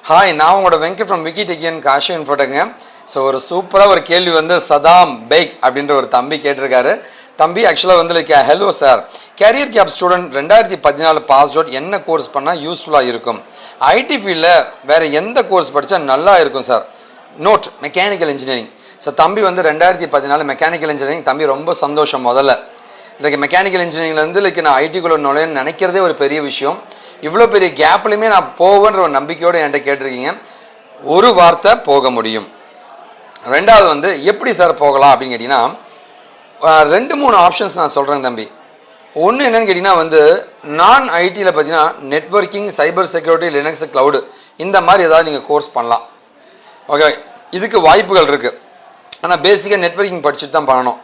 Hi, நான் உங்களோட Venkat from Wikitech and Kaashiv Infotech. So ஒரு சூப்பராக ஒரு கேள்வி வந்து சதாம் பேக் அப்படின்ற ஒரு தம்பி கேட்டிருக்காரு. தம்பி ஆக்சுவலாக வந்து like hello sir, career gap student 2014 pass out என்ன கோர்ஸ் பண்ணால் யூஸ்ஃபுல்லாக இருக்கும்? ஐடி ஃபீல்டில் வேறு எந்த கோர்ஸ் படித்தா நல்லா இருக்கும் sir? Not mechanical engineering. So தம்பி வந்து 2014 மெக்கானிக்கல் இன்ஜினியரிங். தம்பி ரொம்ப சந்தோஷம். முதல்ல லைக் மெக்கானிக்கல் இன்ஜினியரிங்லேருந்து லைக் நான் ஐடிக்குள்ளே நுழையன்னு நினைக்கிறதே ஒரு பெரிய விஷயம். இவ்வளோ பெரிய கேப்லையுமே நான் போவேன்ற ஒரு நம்பிக்கையோடு என்கிட்ட கேட்டிருக்கீங்க. ஒரு வார்த்தை போக முடியும். ரெண்டாவது வந்து எப்படி சார் போகலாம் அப்படின்னு கேட்டிங்கன்னா 2-3 ஆப்ஷன்ஸ் நான் சொல்கிறேன் தம்பி. ஒன்று என்னென்னு கேட்டிங்கன்னா வந்து நான் ஐடியில் பார்த்தீங்கன்னா networking, cyber security, Linux, cloud இந்த மாதிரி ஏதாவது நீங்கள் கோர்ஸ் பண்ணலாம். ஓகே, இதுக்கு வாய்ப்புகள் இருக்குது. ஆனால் பேசிக்காக நெட்வொர்க்கிங் படிச்சுட்டு தான் பண்ணணும்.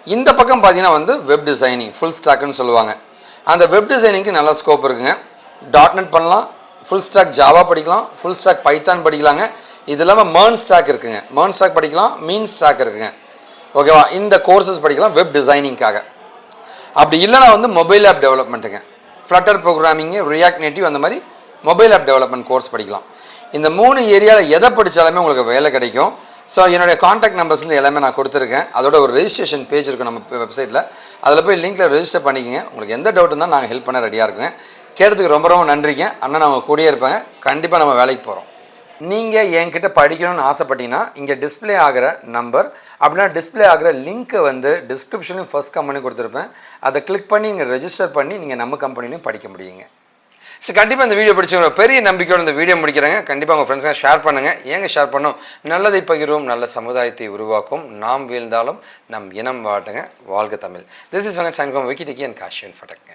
இந்த பக்கம் பார்த்தீங்கன்னா வந்து வெப் டிசைனிங், ஃபுல் ஸ்டாக்குன்னு சொல்லுவாங்க. அந்த வெப் டிசைனிங்க்கு நல்ல ஸ்கோப் இருக்குங்க. dotnet பண்ணலாம், ஃபுல் ஸ்டாக் ஜாவா படிக்கலாம், ஃபுல் ஸ்டாக் பைத்தான் படிக்கலாங்க. இது இல்லாமல் MERN ஸ்டாக் இருக்குங்க, MERN ஸ்டாக் படிக்கலாம், மீன் ஸ்டாக் இருக்குங்க. ஓகேவா? இந்த கோர்சஸ் படிக்கலாம் வெப் டிசைனிங்காக. அப்படி இல்லைனா வந்து மொபைல் ஆப் டெவலப்மெண்ட்டுங்க, ஃப்ளட்டர் ப்ரோக்ராமிங்கு, ரியாக்ட் நேட்டிவ் அந்த மாதிரி மொபைல் ஆப் டெவலப்மெண்ட் கோர்ஸ் படிக்கலாம். இந்த 3 ஏரியாவில் எதை படித்தாலுமே உங்களுக்கு வேலை கிடைக்கும். ஸோ என்னுடைய காண்டாக்ட் நம்பர்ஸ் வந்து எல்லாமே நான் கொடுத்துருக்கேன். அதோட ஒரு ரெஜிஸ்ட்ரேஷன் பேஜ் இருக்கும் நம்ம வெப்சைட்டில். அதில் போய் லிங்க்கில் ரெஜிஸ்டர் பண்ணிக்கங்க. உங்களுக்கு எந்த டவுட் இருந்தால் நாங்கள் ஹெல்ப் பண்ண ரெடியாக இருக்குங்க. கேட்டதுக்கு ரொம்ப ரொம்ப நன்றிங்க. அண்ணன் அவங்க கூடயே இருப்பாங்க. கண்டிப்பாக நம்ம வேலைக்கு போகிறோம். நீங்கள் என்கிட்ட படிக்கணும்னு ஆசைப்பட்டீங்கன்னா இங்கே டிஸ்பிளே ஆகிற நம்பர் அப்படின்னா டிஸ்பிளே ஆகிற லிங்க்கை வந்து டிஸ்கிரிப்ஷன்லையும் ஃபர்ஸ்ட் கம்பெனி கொடுத்துருப்பேன். அதை கிளிக் பண்ணி நீங்கள் ரெஜிஸ்டர் பண்ணி நீங்கள் நம்ம கம்பெனிலையும் படிக்க முடியுங்க. ஸோ கண்டிப்பாக இந்த வீடியோ பிடிச்சவங்க பெரிய நம்பிக்கையோடு இந்த வீடியோ முடிக்கிறாங்க. கண்டிப்பாக உங்கள் ஃப்ரெண்ட்ஸாக ஷேர் பண்ணுங்கள். ஏங்க ஷேர் பண்ணோம்? நல்லதை பகிர்வோம், நல்ல சமுதாயத்தை உருவாக்கும். நாம் வீழ்ந்தாலும் நம் இனம் வாட்டுங்க. வாழ்க தமிழ். This is Venkat sign from Wikitech and Kaashiv Infotech.